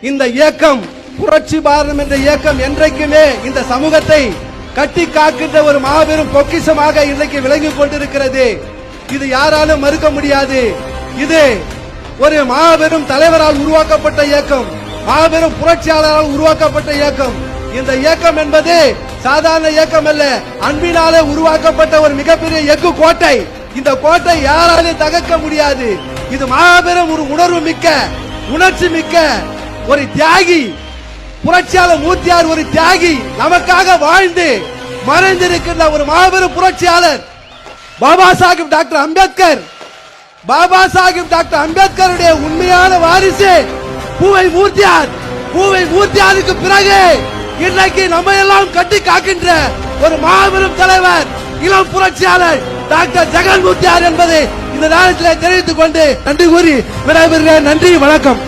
இந்த இயக்கம் புரட்சி பாரதம் என்ற இயக்கம் என்றைக்குமே இந்த சமூகத்தை கட்டி காக்கின்ற ஒரு மாபெரும் பொக்கிஷமாக இன்றைக்கு விளங்கிக் கொண்டிருக்கிறது. இது யாராலும் மறுக்க முடியாது. இது ஒரு மாபெரும் தலைவரால் உருவாக்கப்பட்ட இயக்கம், மாபெரும் புரட்சியாளரால் உருவாக்கப்பட்ட இயக்கம். இந்த இயக்கம் என்பது சாதாரண இயக்கம் அல்ல, அன்பினாலே உருவாக்கப்பட்ட ஒரு மிகப்பெரிய எஃகு கோட்டை. இந்த கோட்டை யாராலும் தகர்க்க முடியாது. இது மாபெரும் ஒரு உணர்வு மிக்க, உணர்ச்சி மிக்க ஒரு தியாகி, புரட்சியாளர் மூர்த்தியார் ஒரு தியாகி, நமக்காக வாழ்ந்து மறைந்திருக்கின்ற ஒரு மாபெரும் புரட்சியாளர் பாபா சாஹிப் டாக்டர் அம்பேத்கர். பாபா சாஹிப் டாக்டர் அம்பேத்கருடைய உண்மையான வாரிசு பூவை மூர்த்தியார். பூவை மூர்த்தியாருக்கு பிறகு இன்றைக்கு நம்ம எல்லாம் கட்டி காக்கின்ற ஒரு மாபெரும் தலைவர், இளம் புரட்சியாளர் டாக்டர் ஜெகன் மூர்த்தியார் என்பதை இந்த நேரத்தில் தெரிவித்துக் கொண்டு நன்றி கூறி விடைபெறுகிறேன். நன்றி, வணக்கம்.